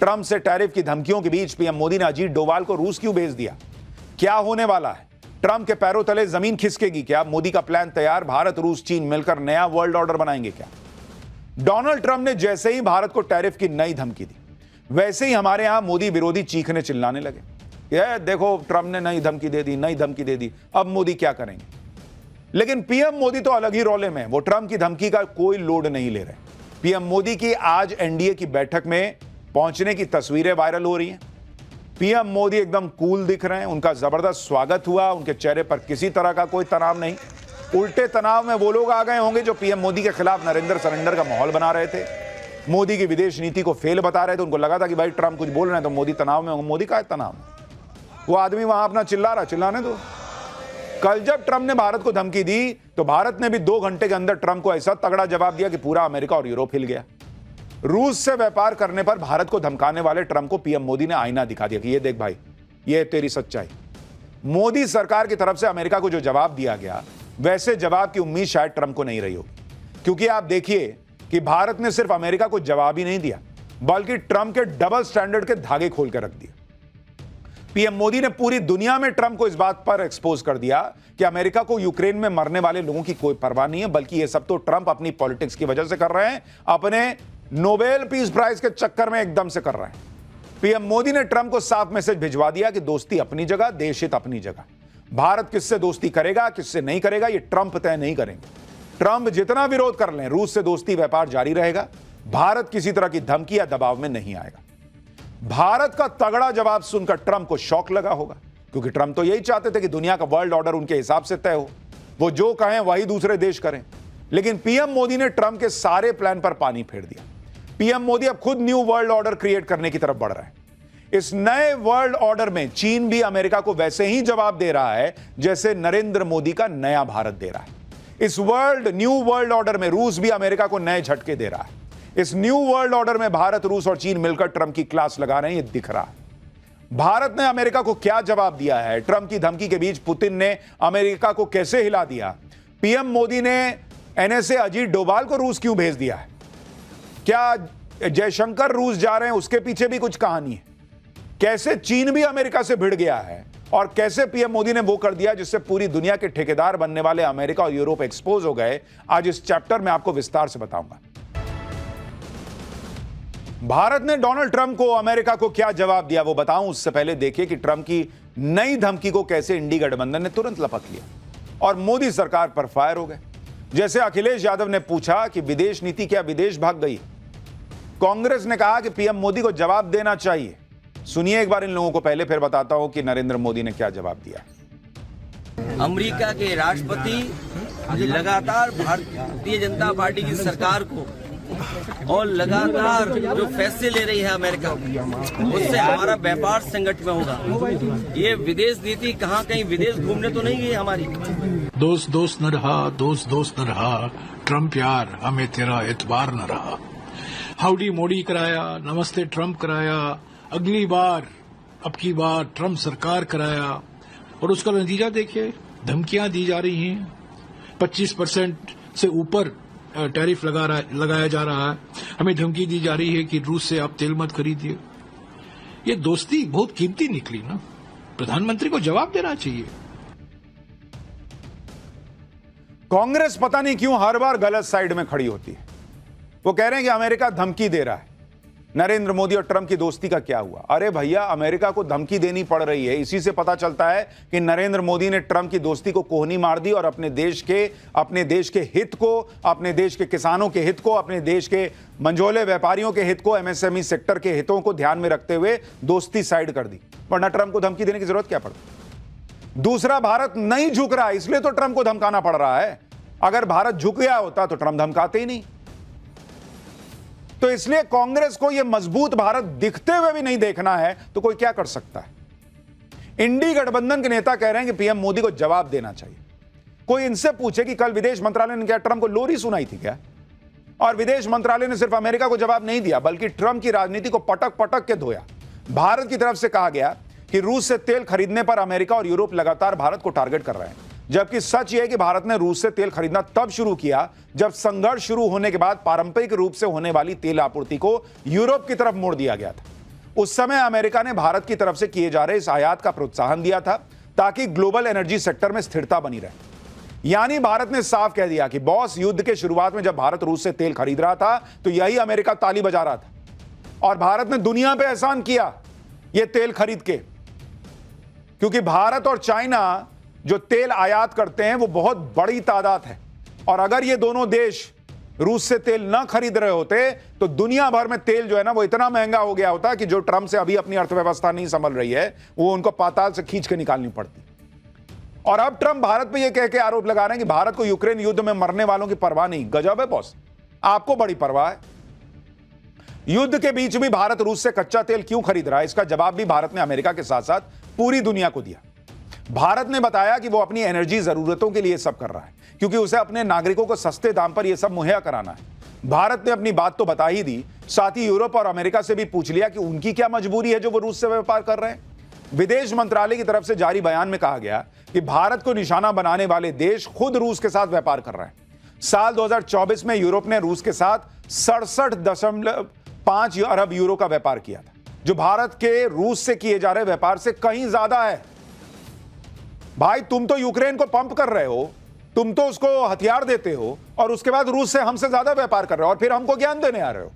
Trump से tariff की धमकियों के बीच पीएम मोदी ने अजीत डोभाल को रूस क्यों भेज दिया? क्या होने वाला है? ट्रंप के पैरों तले जमीन खिसकेगी क्या? मोदी का प्लान तैयार, भारत रूस चीन मिलकर नया वर्ल्ड ऑर्डर बनाएंगे क्या? डोनाल्ड ट्रंप ने जैसे ही भारत को टैरिफ की नई धमकी दी, वैसे ही हमारे यहां मोदी विरोधी चीखने चिल्लाने लगे। ये देखो, ट्रंप ने नई धमकी दे दी, नई धमकी दे दी, अब मोदी क्या करेंगे? लेकिन पीएम मोदी तो अलग ही रोले में, वो ट्रंप की धमकी का कोई लोड नहीं ले रहे। पीएम मोदी की आज एनडीए की बैठक में पहुंचने की तस्वीरें वायरल हो रही हैं। पीएम मोदी एकदम कूल दिख रहे हैं, उनका जबरदस्त स्वागत हुआ, उनके चेहरे पर किसी तरह का कोई तनाव नहीं। उल्टे तनाव में वो लोग आ गए होंगे जो पीएम मोदी के खिलाफ नरेंद्र सरेंडर का माहौल बना रहे थे, मोदी की विदेश नीति को फेल बता रहे थे। उनको लगा था कि भाई ट्रंप कुछ बोल रहे हैं तो मोदी तनाव में होंगे। मोदी का है तनाव? वो आदमी वहां अपना चिल्ला रहा, चिल्लाने दो। कल जब ट्रंप ने भारत को धमकी दी तो भारत ने भी 2 घंटे के अंदर ट्रंप को ऐसा तगड़ा जवाब दिया कि पूरा अमेरिका और यूरोप हिल गया। रूस से व्यापार करने पर भारत को धमकाने वाले ट्रंप को पीएम मोदी ने आईना दिखा दिया कि ये देख भाई, ये तेरी सच्चाई। मोदी सरकार की तरफ से अमेरिका को जो जवाब दिया गया, वैसे जवाब की उम्मीद शायद ट्रंप को नहीं रही होगी, क्योंकि आप देखिए कि भारत ने सिर्फ अमेरिका को जवाब ही नहीं दिया, बल्कि ट्रंप के डबल स्टैंडर्ड के धागे खोल कर रख दिए। पीएम मोदी ने पूरी दुनिया में ट्रंप को इस बात पर एक्सपोज कर दिया कि अमेरिका को यूक्रेन में मरने वाले लोगों की कोई परवाह नहीं है, बल्कि ये सब तो ट्रंप अपनी पॉलिटिक्स की वजह से कर रहे हैं, अपने नोबेल पीस प्राइज के चक्कर में एकदम से कर रहे हैं। पीएम मोदी ने ट्रंप को साफ मैसेज भिजवा दिया कि दोस्ती अपनी जगह, देश हित अपनी जगह। भारत किससे दोस्ती करेगा, किससे नहीं करेगा, ये ट्रंप तय नहीं करेंगे। ट्रंप जितना विरोध कर लें, रूस से दोस्ती व्यापार जारी रहेगा। भारत किसी तरह की धमकी या दबाव में नहीं आएगा। भारत का तगड़ा जवाब सुनकर ट्रंप को शॉक लगा होगा, क्योंकि ट्रंप तो यही चाहते थे कि दुनिया का वर्ल्ड ऑर्डर उनके हिसाब से तय हो, वो जो कहें वही दूसरे देश करें। लेकिन पीएम मोदी ने ट्रंप के सारे प्लान पर पानी फेर दिया। पीएम मोदी अब खुद न्यू वर्ल्ड ऑर्डर क्रिएट करने की तरफ बढ़ रहे हैं। इस नए वर्ल्ड ऑर्डर में चीन भी अमेरिका को वैसे ही जवाब दे रहा है जैसे नरेंद्र मोदी का नया भारत दे रहा है। इस न्यू वर्ल्ड ऑर्डर में रूस भी अमेरिका को नए झटके दे रहा है। इस न्यू वर्ल्ड ऑर्डर में भारत, रूस और चीन मिलकर ट्रंप की क्लास लगा रहे हैं, ये दिख रहा है। भारत ने अमेरिका को क्या जवाब दिया है? ट्रंप की धमकी के बीच पुतिन ने अमेरिका को कैसे हिला दिया? पीएम मोदी ने एनएसए अजीत डोभाल को रूस क्यों भेज दिया है? क्या जयशंकर रूस जा रहे हैं, उसके पीछे भी कुछ कहानी है? कैसे चीन भी अमेरिका से भिड़ गया है और कैसे पीएम मोदी ने वो कर दिया जिससे पूरी दुनिया के ठेकेदार बनने वाले अमेरिका और यूरोप एक्सपोज हो गए? आज इस चैप्टर में आपको विस्तार से बताऊंगा। भारत ने डोनाल्ड ट्रंप को, अमेरिका को क्या जवाब दिया वो बताऊं, उससे पहले देखिए कि ट्रंप की नई धमकी को कैसे इंडी गठबंधन ने तुरंत लपक लिया और मोदी सरकार पर फायर हो गए। जैसे अखिलेश यादव ने पूछा कि विदेश नीति क्या विदेश भाग गई, कांग्रेस ने कहा कि पीएम मोदी को जवाब देना चाहिए। सुनिए एक बार इन लोगों को, पहले फिर बताता हूं कि नरेंद्र मोदी ने क्या जवाब दिया। अमेरिका के राष्ट्रपति लगातार भारतीय जनता पार्टी की सरकार को और लगातार जो फैसले ले रही है अमेरिका, उससे हमारा व्यापार संकट में होगा। ये विदेश नीति कहाँ कहीं विदेश घूमने तो नहीं गई हमारी। दोस्त दोस्त न रहा, दोस्त दोस्त न रहा, ट्रंप यार हमें तेरा एतबार न रहा। हाउडी मोदी कराया, नमस्ते ट्रंप कराया, अगली बार अब की बार ट्रंप सरकार कराया, और उसका नतीजा देखिए, धमकियां दी जा रही हैं। 25% से ऊपर टैरिफ लगाया जा रहा है। हमें धमकी दी जा रही है कि रूस से आप तेल मत खरीदिए। ये दोस्ती बहुत कीमती निकली ना। प्रधानमंत्री को जवाब देना चाहिए। कांग्रेस पता नहीं क्यों हर बार गलत साइड में खड़ी होती है। वो कह रहे हैं कि अमेरिका धमकी दे रहा है। नरेंद्र मोदी और ट्रंप की दोस्ती का क्या हुआ? अरे भैया, अमेरिका को धमकी देनी पड़ रही है। इसी से पता चलता है कि नरेंद्र मोदी ने ट्रंप की दोस्ती को कोहनी मार दी और अपने देश के हित को, अपने देश के किसानों के हित को, अपने देश के मंझोले व्यापारियों के हित को, एमएसएमई सेक्टर के हितों को ध्यान में रखते हुए दोस्ती साइड कर दी। वरना ट्रंप को धमकी देने की जरूरत क्या पड़ती? दूसरा, भारत नहीं झुक रहा, इसलिए तो ट्रंप को धमकाना पड़ रहा है। अगर भारत झुक गया होता तो ट्रंप धमकाते ही नहीं। तो इसलिए कांग्रेस को यह मजबूत भारत दिखते हुए भी नहीं देखना है तो कोई क्या कर सकता है? इंडी गठबंधन के नेता कह रहे हैं कि पीएम मोदी को जवाब देना चाहिए। कोई इनसे पूछे कि कल विदेश मंत्रालय ने क्या ट्रंप को लोरी सुनाई थी क्या? और विदेश मंत्रालय ने सिर्फ अमेरिका को जवाब नहीं दिया, बल्कि ट्रंप की राजनीति को पटक पटक के धोया। भारत की तरफ से कहा गया कि रूस से तेल खरीदने पर अमेरिका और यूरोप लगातार भारत को टारगेट कर रहे हैं, जबकि सच यह है कि भारत ने रूस से तेल खरीदना तब शुरू किया जब संघर्ष शुरू होने के बाद पारंपरिक रूप से होने वाली तेल आपूर्ति को यूरोप की तरफ मोड़ दिया गया था। उस समय अमेरिका ने भारत की तरफ से किए जा रहे इस आयात का प्रोत्साहन दिया था ताकि ग्लोबल एनर्जी सेक्टर में स्थिरता बनी रहे। यानी भारत ने साफ कह दिया कि बॉस, युद्ध के शुरुआत में जब भारत रूस से तेल खरीद रहा था तो यही अमेरिका ताली बजा रहा था, और भारत ने दुनिया पे एहसान किया यह तेल खरीद के, क्योंकि भारत और चाइना जो तेल आयात करते हैं वो बहुत बड़ी तादाद है, और अगर ये दोनों देश रूस से तेल ना खरीद रहे होते तो दुनिया भर में तेल जो है ना वो इतना महंगा हो गया होता कि जो ट्रंप से अभी अपनी अर्थव्यवस्था नहीं संभल रही है वो उनको पाताल से खींच के निकालनी पड़ती। और अब ट्रंप भारत पे ये कह के आरोप लगा रहे हैं कि भारत को यूक्रेन युद्ध में मरने वालों की परवाह नहीं। गजब है बॉस, आपको बड़ी परवाह है। युद्ध के बीच भी भारत रूस से कच्चा तेल क्यों खरीद रहा है, इसका जवाब भी भारत ने अमेरिका के साथ साथ पूरी दुनिया को दिया। भारत ने बताया कि वो अपनी एनर्जी जरूरतों के लिए सब कर रहा है क्योंकि उसे अपने नागरिकों को सस्ते दाम पर यह सब मुहैया कराना है। भारत ने अपनी बात तो बता ही दी, साथ ही यूरोप और अमेरिका से भी पूछ लिया कि उनकी क्या मजबूरी है जो वो रूस से व्यापार कर रहे हैं। विदेश मंत्रालय की तरफ से जारी बयान में कहा गया कि भारत को निशाना बनाने वाले देश खुद रूस के साथ व्यापार कर रहे हैं। साल 2024 में यूरोप ने रूस के साथ 67.5 अरब यूरो का व्यापार किया था, जो भारत के रूस से किए जा रहे व्यापार से कहीं ज्यादा है। भाई, तुम तो यूक्रेन को पंप कर रहे हो, तुम तो उसको हथियार देते हो और उसके बाद रूस से हमसे ज्यादा व्यापार कर रहे हो और फिर हमको ज्ञान देने आ रहे हो।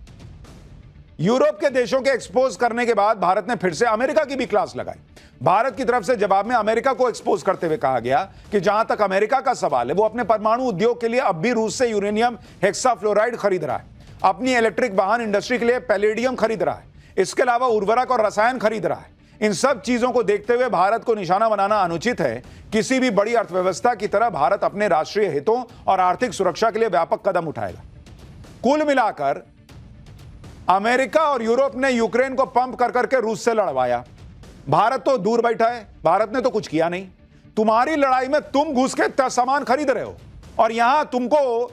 यूरोप के देशों के एक्सपोज करने के बाद भारत ने फिर से अमेरिका की भी क्लास लगाई। भारत की तरफ से जवाब में अमेरिका को एक्सपोज करते हुए कहा गया कि जहां तक अमेरिका का सवाल है वो अपने परमाणु उद्योग के लिए अब भी रूस से यूरेनियम हेक्साफ्लोराइड खरीद रहा है, अपनी इलेक्ट्रिक वाहन इंडस्ट्री के लिए पैलेडियम खरीद रहा है, इसके अलावा उर्वरक और रसायन खरीद रहा है। इन सब चीजों को देखते हुए भारत को निशाना बनाना अनुचित है। किसी भी बड़ी अर्थव्यवस्था की तरह भारत अपने राष्ट्रीय हितों और आर्थिक सुरक्षा के लिए व्यापक कदम उठाएगा। कुल मिलाकर अमेरिका और यूरोप ने यूक्रेन को पंप कर करके रूस से लड़वाया। भारत तो दूर बैठा है, भारत ने तो कुछ किया नहीं। तुम्हारी लड़ाई में तुम घुस के सामान खरीद रहे हो, और यहां तुमको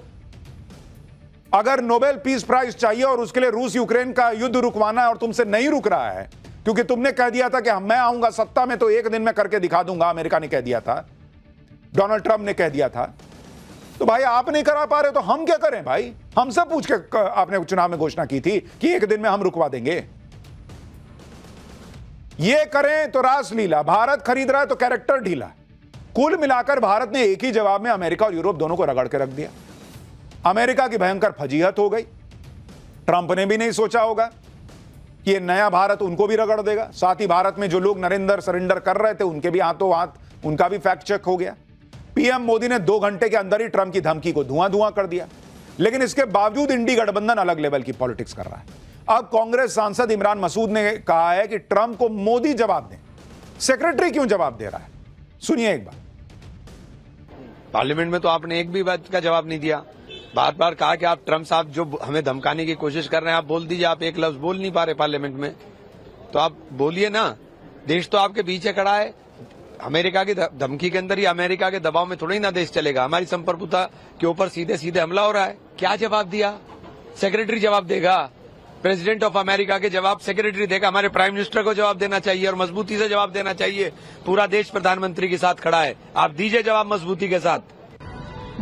अगर नोबेल पीस प्राइज चाहिए और उसके लिए रूस यूक्रेन का युद्ध रुकवाना है और तुमसे नहीं रुक रहा है क्योंकि तुमने कह दिया था कि मैं आऊंगा सत्ता में तो एक दिन में करके दिखा दूंगा, अमेरिका ने कह दिया था, डोनाल्ड ट्रंप ने कह दिया था, तो भाई आप नहीं करा पा रहे तो हम क्या करें भाई? हमसे पूछ के आपने चुनाव में घोषणा की थी कि एक दिन में हम रुकवा देंगे। ये करें तो रासलीला, भारत खरीद रहा है तो कैरेक्टर ढीला। कुल मिलाकर भारत ने एक ही जवाब में अमेरिका और यूरोप दोनों को रगड़ के रख दिया। अमेरिका की भयंकर फजीहत हो गई। ट्रंप ने भी नहीं सोचा होगा कि ये नया भारत उनको भी रगड़ देगा। साथ ही भारत में जो लोग नरेंद्र सरेंडर कर रहे थे उनके भी हाथों हाथ उनका भी फैक्ट चेक हो गया। पीएम मोदी ने 2 घंटे के अंदर ही ट्रंप की धमकी को धुआं धुआं कर दिया, लेकिन इसके बावजूद इंडी गठबंधन अलग लेवल की पॉलिटिक्स कर रहा है। अब कांग्रेस सांसद इमरान मसूद ने कहा है कि ट्रंप को मोदी जवाब दें। सेक्रेटरी क्यों जवाब दे रहा है? सुनिए एक बार। पार्लियामेंट में तो आपने एक भी बात का जवाब नहीं दिया। बार बार कहा कि आप ट्रंप साहब जो हमें धमकाने की कोशिश कर रहे हैं आप बोल दीजिए। आप एक लफ्ज बोल नहीं पा रहे पार्लियामेंट में, तो आप बोलिए ना। देश तो आपके पीछे खड़ा है। अमेरिका की धमकी के अंदर ही, अमेरिका के दबाव में थोड़ा ही ना देश चलेगा। हमारी संप्रभुता के ऊपर सीधे सीधे हमला हो रहा है। क्या जवाब दिया? सेक्रेटरी जवाब देगा। प्रेसिडेंट ऑफ अमेरिका के जवाब सेक्रेटरी देगा। हमारे प्राइम मिनिस्टर को जवाब देना चाहिए और मजबूती से जवाब देना चाहिए। पूरा देश प्रधानमंत्री के साथ खड़ा है, आप दीजिए जवाब मजबूती के साथ।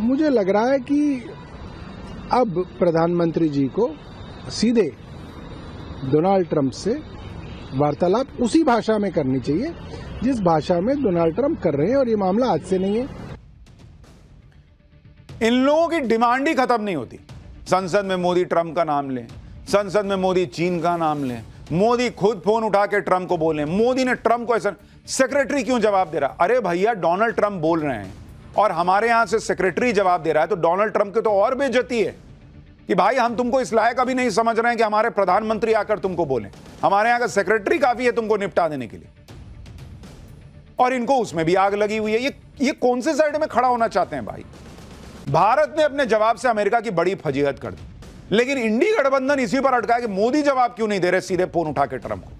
मुझे लग रहा है कि अब प्रधानमंत्री जी को सीधे डोनाल्ड ट्रंप से वार्तालाप उसी भाषा में करनी चाहिए जिस भाषा में डोनाल्ड ट्रंप कर रहे हैं, और ये मामला आज से नहीं है। इन लोगों की डिमांड ही खत्म नहीं होती। संसद में मोदी ट्रंप का नाम लें, संसद में मोदी चीन का नाम लें, मोदी खुद फोन उठा के ट्रंप को बोले, मोदी ने ट्रंप को ऐसा। सेक्रेटरी क्यों जवाब दे रहा? अरे भैया, डोनाल्ड ट्रंप बोल रहे हैं और हमारे यहां से सेक्रेटरी जवाब दे रहा है, तो डोनाल्ड ट्रंप की तो और बेइज्जती है कि भाई हम तुमको इस लायक अभी नहीं समझ रहे हैं कि हमारे प्रधानमंत्री आकर तुमको बोले। हमारे यहां का सेक्रेटरी काफी है तुमको निपटा देने के लिए, और इनको उसमें भी आग लगी हुई है। ये कौन से साइड में खड़ा होना चाहते हैं भाई? भारत ने अपने जवाब से अमेरिका की बड़ी फजीहत कर दी, लेकिन इंडी गठबंधन इसी पर अटका है कि मोदी जवाब क्यों नहीं दे रहे सीधे फोन उठा के ट्रंप को।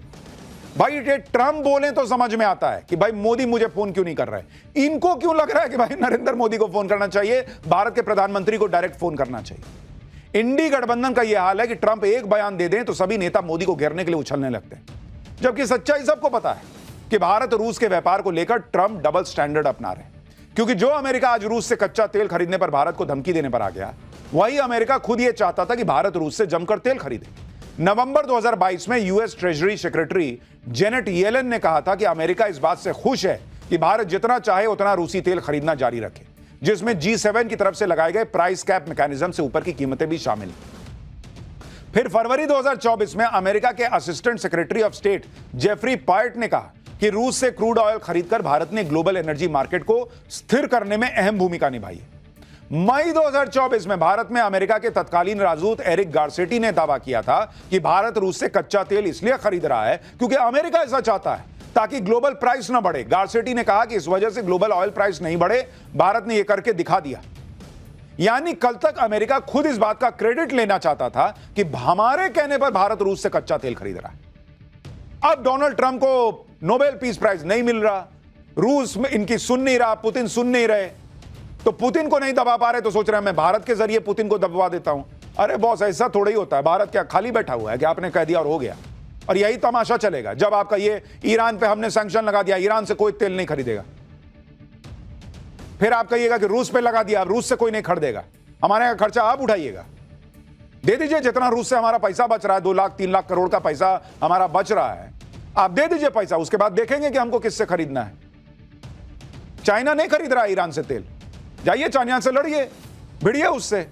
भाई ये ट्रंप बोले तो समझ में आता है कि भाई मोदी मुझे फोन क्यों नहीं कर रहा है। इनको क्यों लग रहा है कि भाई नरेंद्र मोदी को फोन करना चाहिए, भारत के प्रधानमंत्री को डायरेक्ट फोन करना चाहिए। इंडी गठबंधन का यह हाल है कि ट्रंप एक बयान दे दें तो सभी नेता मोदी को घेरने के लिए उछलने लगते हैं, जबकि सच्चाई सबको पता है कि भारत रूस के व्यापार को लेकर ट्रंप डबल स्टैंडर्ड अपना रहे हैं। क्योंकि जो अमेरिका आज रूस से कच्चा तेल खरीदने पर भारत को धमकी देने पर आ गया, वही अमेरिका खुद यह चाहता था कि भारत रूस से जमकर तेल खरीदे। नवंबर 2022 में US treasury secretary Janet Yellen ने कहा था कि अमेरिका इस बात से खुश है कि भारत जितना चाहे उतना रूसी तेल खरीदना जारी रखे, जिसमें G7 की तरफ से लगाए गए प्राइस कैप मैकेनिज्म से ऊपर की कीमतें भी शामिल हैं। फिर फरवरी 2024 में अमेरिका के assistant secretary of state Geoffrey Pyatt ने कहा कि रूस से क्रूड ऑयल खरीदकर भारत ने ग्लोबल एनर्जी मार्केट को स्थिर करने में अहम भूमिका निभाई है। मई 2024 में भारत में अमेरिका के तत्कालीन राजदूत एरिक गार्सेटी ने दावा किया था कि भारत रूस से कच्चा तेल इसलिए खरीद रहा है क्योंकि अमेरिका ऐसा चाहता है ताकि ग्लोबल प्राइस ना बढ़े। गार्सेटी ने कहा कि इस वजह से ग्लोबल ऑयल प्राइस नहीं बढ़े, भारत ने यह करके दिखा दिया। यानी कल तक अमेरिका खुद इस बात का क्रेडिट लेना चाहता था कि हमारे कहने पर भारत रूस से कच्चा तेल खरीद रहा है। अब डोनाल्ड ट्रंप को नोबेल पीस प्राइज नहीं मिल रहा, रूस में इनकी सुन नहीं रहा, पुतिन सुन नहीं रहे, तो पुतिन को नहीं दबा पा रहे तो सोच रहे हैं मैं भारत के जरिए पुतिन को दबवा देता हूं। अरे बॉस, ऐसा थोड़ा ही होता है। भारत क्या खाली बैठा हुआ है कि आपने कह दिया और हो गया? और यही तमाशा चलेगा जब आपका ये ईरान पे हमने सैंक्शन लगा दिया, ईरान से कोई तेल नहीं खरीदेगा। फिर आप कहिएगा कि रूस पे लगा दिया, अब रूस से कोई नहीं खरीदेगा, हमारे यहां खर्चा आप उठाइएगा। दे दीजिए जितना रूस से हमारा पैसा बच रहा है, 2 लाख 3 लाख करोड़ का पैसा हमारा बच रहा है, आप दे दीजिए पैसा, उसके बाद देखेंगे कि हमको किससे खरीदना है। चाइना नहीं खरीद रहा है ईरान से तेल, जाइए चाइना से लड़िए, भिड़िए उससे।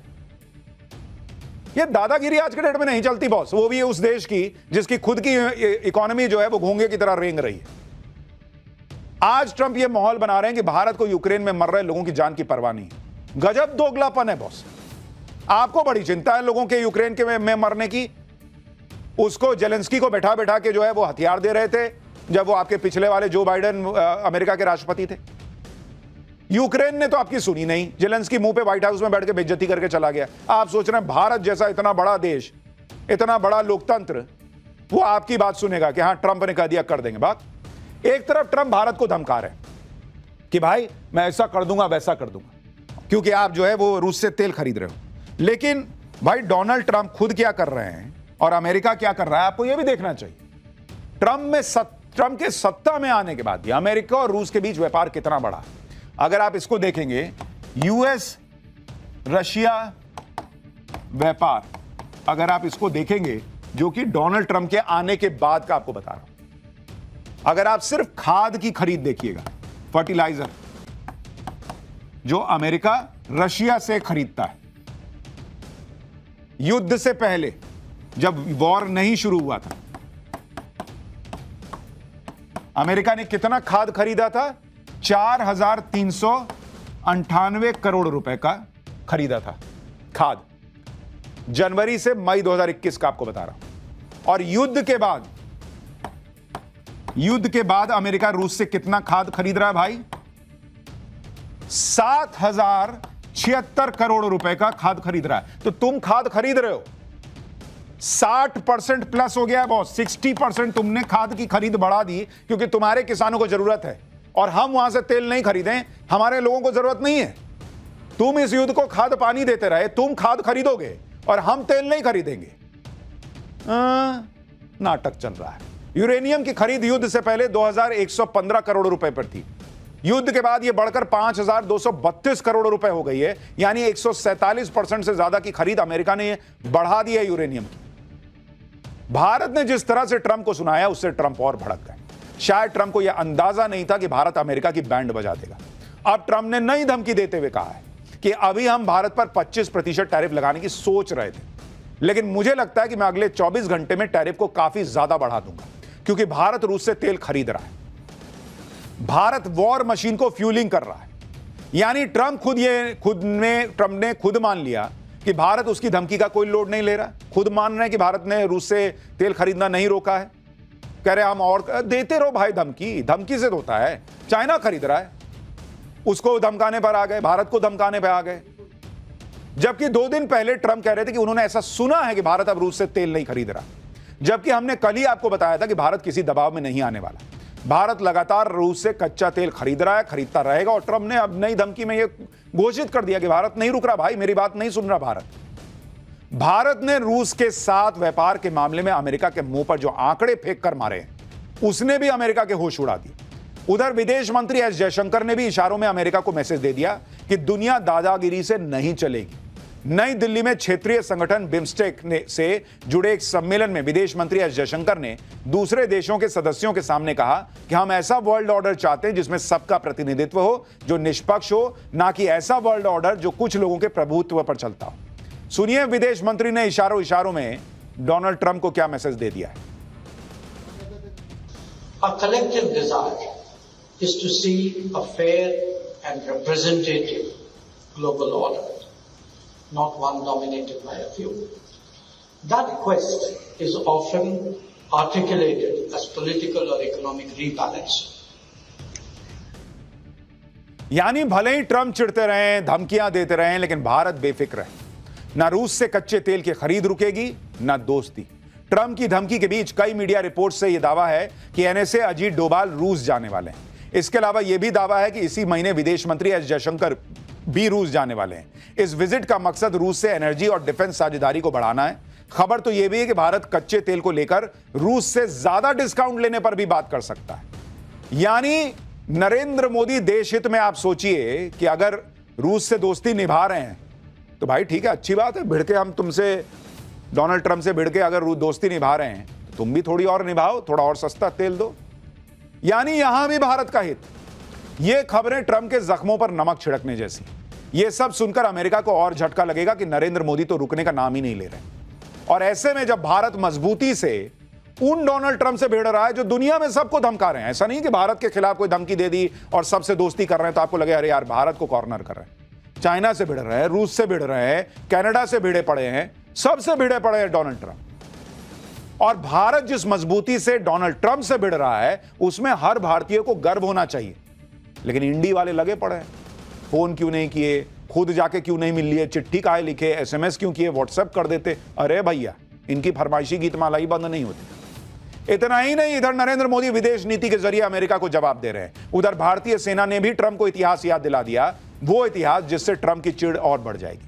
ये दादागिरी आज के डेट में नहीं चलती बॉस, वो भी उस देश की जिसकी खुद की इकोनॉमी जो है वो घोंगे की तरह रेंग रही है। आज ट्रंप ये माहौल बना रहे हैं कि भारत को यूक्रेन में मर रहे लोगों की जान की परवाह नहीं है। गजब दोगलापन है बॉस। आपको बड़ी चिंता है लोगों के यूक्रेन के में मरने की। उसको जेलेंस्की को बैठा बैठा के जो है वो हथियार दे रहे थे जब वो आपके पिछले वाले जो बाइडेन अमेरिका के राष्ट्रपति थे। यूक्रेन ने तो आपकी सुनी नहीं, जेलेंस्की मुंह पे व्हाइट हाउस में बैठ के बेइज्जती करके चला गया। आप सोच रहे हैं भारत जैसा इतना बड़ा देश, इतना बड़ा लोकतंत्र, वो आपकी बात सुनेगा कि हां ट्रंप ने कह दिया कर देंगे बात। एक तरफ ट्रंप भारत को धमका रहे हैं कि भाई मैं ऐसा कर दूंगा वैसा कर दूंगा क्योंकि आप जो है वो रूस से तेल खरीद रहे हो, लेकिन भाई डोनाल्ड ट्रंप खुद क्या कर रहे हैं और अमेरिका क्या कर रहा है आपको यह भी देखना चाहिए। ट्रंप के सत्ता में आने के बाद अमेरिका और रूस के बीच व्यापार कितना बढ़ा, अगर आप इसको देखेंगे, यूएस रशिया व्यापार, अगर आप इसको देखेंगे जो कि डोनाल्ड ट्रंप के आने के बाद का आपको बता रहा हूं, अगर आप सिर्फ खाद की खरीद देखिएगा, फर्टिलाइजर जो अमेरिका रशिया से खरीदता है, युद्ध से पहले जब वॉर नहीं शुरू हुआ था, अमेरिका ने कितना खाद खरीदा था? 4,398 करोड़ रुपए का खरीदा था खाद, जनवरी से मई 2021 का आपको बता रहा हूं। और युद्ध के बाद अमेरिका रूस से कितना खाद खरीद रहा है भाई? 7,076 करोड़ रुपए का खाद खरीद रहा है। तो तुम खाद खरीद रहे हो, 60% प्लस हो गया है बॉस। 60% तुमने खाद की खरीद बढ़ा दी क्योंकि तुम्हारे किसानों को जरूरत है और हम वहां से तेल नहीं खरीदें, हमारे लोगों को जरूरत नहीं है। तुम इस युद्ध को खाद पानी देते रहे, तुम खाद खरीदोगे और हम तेल नहीं खरीदेंगे। नाटक चल रहा है। यूरेनियम की खरीद युद्ध से पहले 2,115 करोड़ रुपए पर थी, युद्ध के बाद यह बढ़कर 5,232 करोड़ रुपए हो गई है, यानी 147% से ज्यादा की खरीद अमेरिका ने बढ़ा दी है यूरेनियम की। भारत ने जिस तरह से ट्रंप को सुनाया उससे ट्रंप और भड़क गए। शायद ट्रंप को यह अंदाजा नहीं था कि भारत अमेरिका की बैंड बजा देगा। अब ट्रंप ने नई धमकी देते हुए कहा है कि अभी हम भारत पर 25% टैरिफ लगाने की सोच रहे थे, लेकिन मुझे लगता है कि मैं अगले 24 घंटे में टैरिफ को काफी ज्यादा बढ़ा दूंगा क्योंकि भारत रूस से तेल खरीद रहा है। भारत वॉर मशीन को फ्यूलिंग कर रहा है। यानी ट्रंप ने खुद मान लिया कि भारत उसकी धमकी का कोई लोड नहीं ले रहा। खुद मान रहे हैं कि भारत ने रूस से तेल खरीदना नहीं रोका है। कह रहे हम और देते रहो भाई, धमकी से होता है। चाइना खरीद रहा है, उसको धमकाने पर आ गए, भारत को धमकाने पर आ गए। जबकि 2 दिन पहले ट्रंप कह रहे थे कि उन्होंने ऐसा सुना है कि भारत अब रूस से तेल नहीं खरीद रहा, जबकि हमने कल ही आपको बताया था कि भारत किसी दबाव में नहीं आने वाला। भारत लगातार रूस से कच्चा तेल खरीद रहा है, खरीदता रहेगा। और ट्रंप ने अब नई धमकी में यह घोषित कर दिया कि भारत नहीं रुक रहा भाई, मेरी बात नहीं सुन रहा भारत ने रूस के साथ व्यापार के मामले में अमेरिका के मुंह पर जो आंकड़े फेंक कर मारे हैं, उसने भी अमेरिका के होश उड़ा दिए। उधर विदेश मंत्री एस जयशंकर ने भी इशारों में अमेरिका को मैसेज दे दिया कि दुनिया दादागिरी से नहीं चलेगी। नई दिल्ली में क्षेत्रीय संगठन बिम्स्टेक से जुड़े एक सम्मेलन में विदेश मंत्री एस जयशंकर ने दूसरे देशों के सदस्यों के सामने कहा कि हम ऐसा वर्ल्ड ऑर्डर चाहते हैं जिसमें सबका प्रतिनिधित्व हो, जो निष्पक्ष हो, ना कि ऐसा वर्ल्ड ऑर्डर जो कुछ लोगों के प्रभुत्व पर चलता हो। सुनिए विदेश मंत्री ने इशारों इशारों में डोनाल्ड ट्रंप को क्या मैसेज दे दिया है। Our collective desire is to see a fair and representative global order, not one dominated by a few. That quest is often articulated as political or economic rebalancing. यानी भले ही Trump चिढ़ते रहें, धमकियां देते रहें, लेकिन भारत बेफिक्र है। ना रूस से कच्चे तेल की खरीद रुकेगी, ना दोस्ती। ट्रंप की धमकी के बीच कई मीडिया रिपोर्ट से यह दावा है कि एनएसए अजीत डोभाल रूस जाने वाले हैं। इसके अलावा यह भी दावा है कि इसी महीने विदेश मंत्री एस जयशंकर भी रूस जाने वाले हैं। इस विजिट का मकसद रूस से एनर्जी और डिफेंस साझेदारी को बढ़ाना है। खबर तो यह भी है कि भारत कच्चे तेल को लेकर रूस से ज्यादा डिस्काउंट लेने पर भी बात कर सकता है। यानी नरेंद्र मोदी देश हित में आप सोचिए कि अगर रूस से दोस्ती निभा रहे हैं तो भाई ठीक है, अच्छी बात है, भिड़ के हम तुमसे, डोनाल्ड ट्रंप से भिड़ के अगर दोस्ती निभा रहे हैं तो तुम भी थोड़ी और निभाओ, थोड़ा और सस्ता तेल दो। यानी यहां भी भारत का हित। ये खबरें ट्रंप के जख्मों पर नमक छिड़कने जैसी। ये सब सुनकर अमेरिका को और झटका लगेगा कि नरेंद्र मोदी तो रुकने का नाम ही नहीं ले रहे। और ऐसे में जब भारत मजबूती से उन डोनाल्ड ट्रंप से भिड़ रहा है जो दुनिया में सबको धमका रहे हैं, ऐसा नहीं कि भारत के खिलाफ कोई धमकी दे दी और सबसे दोस्ती कर रहे हैं तो आपको लगे अरे यार भारत को कॉर्नर कर रहे हैं। चाइना से भिड़ रहे हैं, रूस से भिड़ रहे हैं, कनाडा से भिड़े पड़े हैं, सबसे भिड़े पड़े हैं डोनाल्ड ट्रंप। और भारत जिस मजबूती से डोनाल्ड ट्रंप से भिड़ रहा है उसमें हर भारतीय को गर्व होना चाहिए। लेकिन इंडी वाले लगे पड़े हैं, फोन क्यों नहीं किए, खुद जाके क्यों नहीं मिल लिए, चिट्ठी काहे लिखे, एसएमएस क्यों किए, व्हाट्सएप कर देते। अरे भैया, इनकी फरमाइशी गीतमाला ही बंद नहीं होती। इतना ही नहीं, इधर नरेंद्र मोदी विदेश नीति के जरिए अमेरिका को जवाब दे रहे हैं, उधर भारतीय सेना ने भी ट्रंप को इतिहास याद दिला दिया, वो इतिहास जिससे ट्रंप की चिढ़ और बढ़ जाएगी।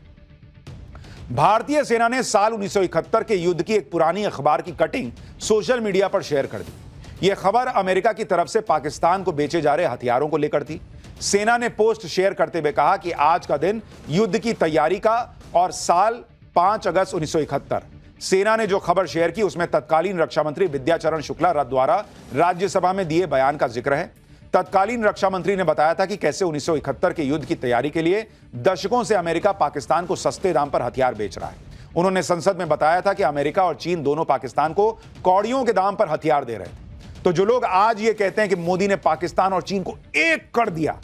भारतीय सेना ने साल 1971 के युद्ध की एक पुरानी अखबार की कटिंग सोशल मीडिया पर शेयर कर दी। यह खबर अमेरिका की तरफ से पाकिस्तान को बेचे जा रहे हथियारों को लेकर थी। सेना ने पोस्ट शेयर करते हुए कहा कि आज का दिन युद्ध की तैयारी का और साल 5 अगस्त 1971। सेना ने जो खबर शेयर की उसमें तत्कालीन रक्षा मंत्री विद्याचरण शुक्ला द्वारा राज्यसभा में दिए बयान का जिक्र है। तत्कालीन रक्षा मंत्री ने बताया था कि कैसे 1971 के युद्ध की तैयारी के लिए दशकों से अमेरिका पाकिस्तान को सस्ते दाम पर हथियार बेच रहा है। उन्होंने संसद में बताया था कि अमेरिका और चीन दोनों पाकिस्तान को कौड़ियों के दाम पर हथियार दे रहे थे। तो जो लोग आज ये कहते हैं कि मोदी ने पाकिस्तान और चीन को एक कर दिया,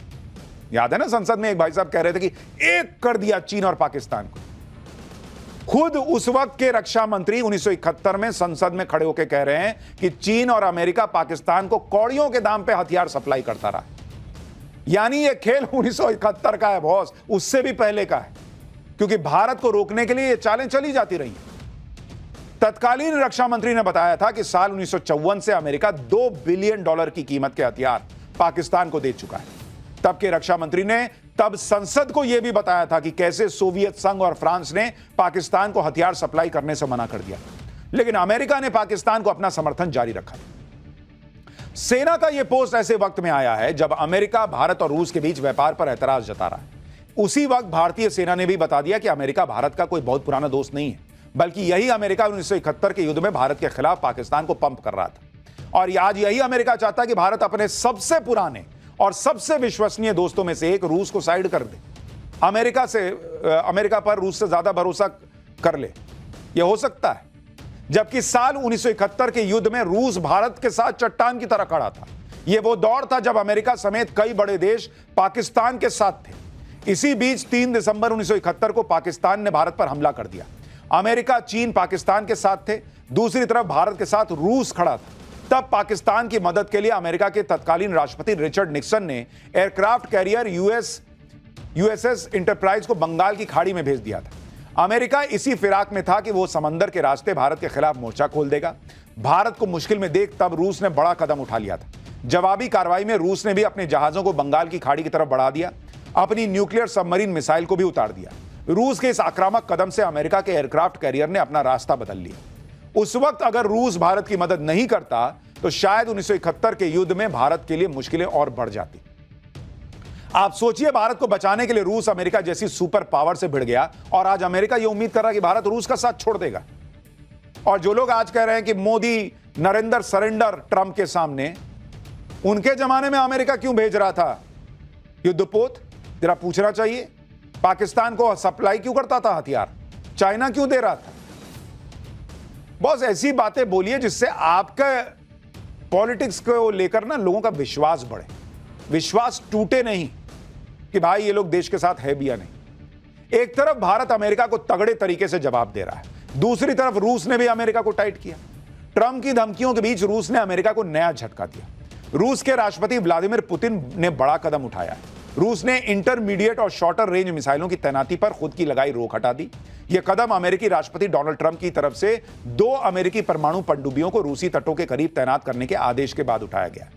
याद है ना संसद में एक भाई साहब कह रहे थे कि एक कर दिया चीन और पाकिस्तान को। खुद उस वक्त के रक्षा मंत्री 1971 में संसद में खड़े होकर कह रहे हैं कि चीन और अमेरिका पाकिस्तान को कौड़ियों के दाम पे हथियार सप्लाई करता रहा। यानी ये खेल 1971 का है बॉस, उससे भी पहले का है, क्योंकि भारत को रोकने के लिए ये चालें चली जाती रही। तत्कालीन रक्षा मंत्री ने बताया था कि साल 1954 से अमेरिका $2 बिलियन की कीमत के हथियार पाकिस्तान को दे चुका है। तब के रक्षा मंत्री ने तब संसद को यह भी बताया था कि कैसे सोवियत संघ और फ्रांस ने पाकिस्तान को हथियार सप्लाई करने से मना कर दिया, लेकिन अमेरिका ने पाकिस्तान को अपना समर्थन जारी रखा। सेना का यह पोस्ट ऐसे वक्त में आया है जब अमेरिका भारत और रूस के बीच व्यापार पर एतराज जता रहा है। उसी वक्त भारतीय सेना ने भी बता दिया कि अमेरिका भारत का कोई बहुत पुराना दोस्त नहीं है, बल्कि यही अमेरिका 1971 के युद्ध में भारत के खिलाफ पाकिस्तान को पंप कर रहा था। और आज यही अमेरिका चाहता है कि भारत अपने सबसे पुराने और सबसे विश्वसनीय दोस्तों में से एक रूस को साइड कर दे, अमेरिका पर रूस से ज्यादा भरोसा कर ले। यह हो सकता है, जबकि साल 1971 के युद्ध में रूस भारत के साथ चट्टान की तरह खड़ा था। यह वो दौर था जब अमेरिका समेत कई बड़े देश पाकिस्तान के साथ थे। इसी बीच 3 दिसंबर 1971 को पाकिस्तान ने भारत पर हमला कर दिया। अमेरिका, चीन पाकिस्तान के साथ थे, दूसरी तरफ भारत के साथ रूस खड़ा था। तब पाकिस्तान की मदद के लिए अमेरिका के तत्कालीन राष्ट्रपति रिचर्ड निक्सन ने एयरक्राफ्ट कैरियर यूएसएस इंटरप्राइज को बंगाल की खाड़ी में भेज दिया था। अमेरिका इसी फिराक में था कि वो समंदर के रास्ते भारत के खिलाफ मोर्चा खोल देगा। भारत को मुश्किल में देख तब रूस ने बड़ा कदम उठा लिया था। जवाबी कार्रवाई में रूस ने भी अपने जहाजों को बंगाल की खाड़ी की तरफ बढ़ा दिया, अपनी न्यूक्लियर सबमरीन मिसाइल को भी उतार दिया। रूस के इस आक्रामक कदम से अमेरिका के एयरक्राफ्ट कैरियर ने अपना रास्ता बदल लिया। उस वक्त अगर रूस भारत की मदद नहीं करता तो शायद 1971 के युद्ध में भारत के लिए मुश्किलें और बढ़ जाती। आप सोचिए, भारत को बचाने के लिए रूस अमेरिका जैसी सुपर पावर से भिड़ गया और आज अमेरिका यह उम्मीद कर रहा है कि भारत रूस का साथ छोड़ देगा। और जो लोग आज कह रहे हैं कि मोदी नरेंद्र सरेंडर ट्रंप के सामने, उनके जमाने में अमेरिका क्यों भेज रहा था युद्धपोत? जरा पूछना चाहिए। पाकिस्तान को सप्लाई क्यों करता था हथियार? चाइना क्यों दे रहा था? बहुत ऐसी बातें बोलिए जिससे आपका पॉलिटिक्स को लेकर ना लोगों का विश्वास बढ़े, विश्वास टूटे नहीं कि भाई ये लोग देश के साथ है भी या नहीं। एक तरफ भारत अमेरिका को तगड़े तरीके से जवाब दे रहा है, दूसरी तरफ रूस ने भी अमेरिका को टाइट किया। ट्रंप की धमकियों के बीच रूस ने अमेरिका को नया झटका दिया। रूस के राष्ट्रपति व्लादिमीर पुतिन ने बड़ा कदम उठाया है। रूस ने इंटरमीडिएट और शॉर्टर रेंज मिसाइलों की तैनाती पर खुद की लगाई रोक हटा दी। यह कदम अमेरिकी राष्ट्रपति डोनाल्ड ट्रंप की तरफ से 2 अमेरिकी परमाणु पनडुब्बियों को रूसी तटों के करीब तैनात करने के आदेश के बाद उठाया गया।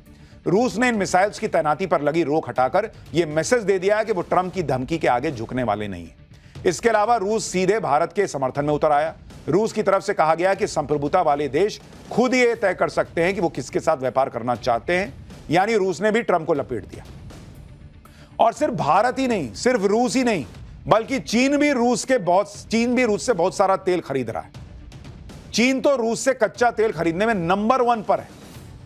रूस ने इन मिसाइल्स की तैनाती पर लगी रोक हटाकर यह मैसेज दे दिया है कि वो ट्रंप की धमकी के आगे झुकने वाले नहीं है। इसके अलावा रूस सीधे भारत के समर्थन में उतर आया। रूस की तरफ से कहा गया कि संप्रभुता वाले देश खुद ये तय कर सकते हैं कि वो किसके साथ व्यापार करना चाहते हैं, यानी रूस ने भी ट्रंप को लपेट दिया। और सिर्फ भारत ही नहीं, सिर्फ रूस ही नहीं, बल्कि चीन भी रूस से बहुत सारा तेल खरीद रहा है। चीन तो रूस से कच्चा तेल खरीदने में नंबर 1 पर है।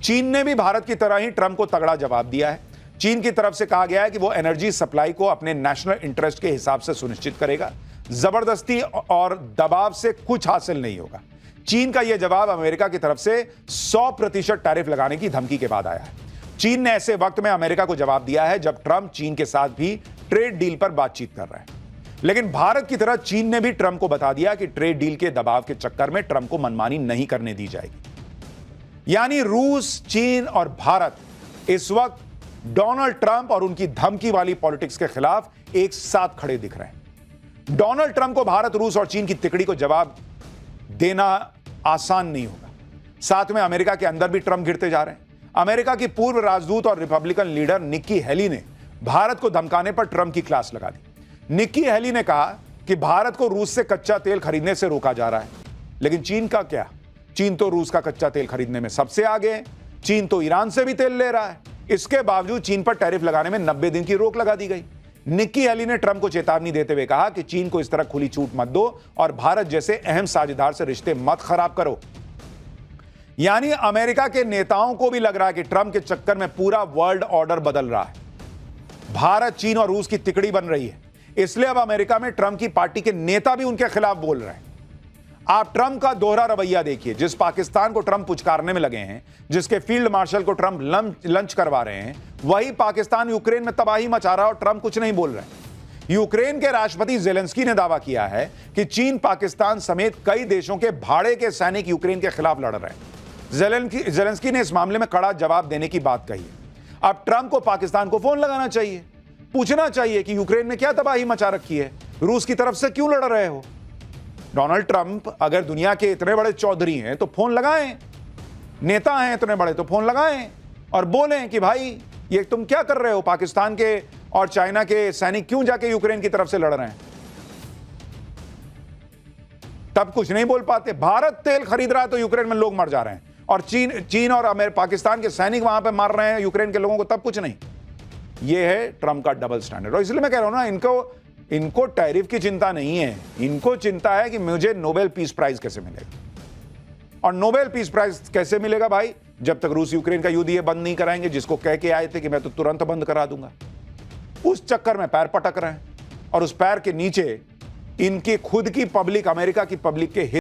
चीन ने भी भारत की तरह ही ट्रंप को तगड़ा जवाब दिया है। चीन की तरफ से कहा गया है कि वो एनर्जी सप्लाई को अपने नेशनल इंटरेस्ट के हिसाब से सुनिश्चित करेगा। जबरदस्ती और दबाव से कुछ हासिल नहीं होगा। चीन का यह जवाब अमेरिका की तरफ से 100% टैरिफ लगाने की धमकी के बाद आया है। चीन ने ऐसे वक्त में अमेरिका को जवाब दिया है जब ट्रंप चीन के साथ भी ट्रेड डील पर बातचीत कर रहा है। लेकिन भारत की तरह चीन ने भी ट्रंप को बता दिया कि ट्रेड डील के दबाव के चक्कर में ट्रंप को मनमानी नहीं करने दी जाएगी। यानी रूस, चीन और भारत इस वक्त डोनाल्ड ट्रंप और उनकी धमकी वाली पॉलिटिक्स के खिलाफ एक साथ खड़े दिख रहे हैं। डोनाल्ड ट्रंप को भारत, रूस और चीन की तिकड़ी को जवाब देना आसान नहीं होगा। साथ में अमेरिका के अंदर भी ट्रंप गिरते जा रहे हैं। अमेरिका की पूर्व राजदूत और रिपब्लिकन लीडर निक्की हेली ने भारत को धमकाने पर ट्रंप की क्लास लगा दी। निक्की हेली ने कहा कि भारत को रूस से कच्चा तेल खरीदने से रोका जा रहा है। लेकिन चीन का क्या? चीन तो रूस का कच्चा तेल खरीदने में सबसे आगे है। चीन तो ईरान से भी तेल ले रहा है। इसके बावजूद चीन पर टैरिफ लगाने में 90 दिन की रोक लगा दी गई। निक्की हेली ने ट्रंप को चेतावनी देते हुए कहा कि चीन को इस तरह खुली छूट मत दो और भारत जैसे अहम साझेदार से रिश्ते मत खराब करो। यानी अमेरिका के नेताओं को भी लग रहा है कि ट्रंप के चक्कर में पूरा वर्ल्ड ऑर्डर बदल रहा है। भारत, चीन और रूस की तिकड़ी बन रही है। इसलिए अब अमेरिका में ट्रंप की पार्टी के नेता भी उनके खिलाफ बोल रहे हैं। आप ट्रंप का दोहरा रवैया देखिए। जिस पाकिस्तान को ट्रंप पुचकारने में लगे हैं, जिसके फील्ड मार्शल को ट्रंप लंच करवा रहे हैं, वही पाकिस्तान यूक्रेन में तबाही मचा रहा है और ट्रंप कुछ नहीं बोल रहे। यूक्रेन के राष्ट्रपति जेलेंस्की ने दावा किया है कि चीन, पाकिस्तान समेत कई देशों के भाड़े के सैनिक यूक्रेन के खिलाफ लड़ रहे हैं। जेलेंस्की ने इस मामले में कड़ा जवाब देने की बात कही है। अब ट्रंप को पाकिस्तान को फोन लगाना चाहिए, पूछना चाहिए कि यूक्रेन में क्या तबाही मचा रखी है, रूस की तरफ से क्यों लड़ रहे हो। डोनाल्ड ट्रंप अगर दुनिया के इतने बड़े चौधरी हैं तो फोन लगाएं, नेता हैं इतने बड़े तो फोन लगाएं और बोलें कि भाई ये तुम क्या कर रहे हो, पाकिस्तान के और चाइना के सैनिक क्यों जाके यूक्रेन की तरफ से लड़ रहे हैं। तब कुछ नहीं बोल पाते। भारत तेल खरीद रहा है तो यूक्रेन में लोग मर जा रहे हैं और चीन और पाकिस्तान के सैनिक वहां पे मार रहे हैं यूक्रेन के लोगों को, तब कुछ नहीं। यह है ट्रंप का डबल स्टैंडर्ड। और इसलिए मैं कह रहा हूं ना, इनको टैरिफ की चिंता नहीं है। इनको चिंता है कि मुझे नोबेल पीस प्राइज कैसे मिलेगा। और नोबेल पीस प्राइज कैसे मिलेगा भाई? जब तक रूस यूक्रेन का युद्ध ये बंद नहीं कराएंगे, जिसको कह के आए थे कि मैं तो तुरंत बंद करा दूंगा। उस चक्कर में पैर पटक रहे हैं और उस पैर के नीचे इनकी खुद की पब्लिक, अमेरिका की पब्लिक के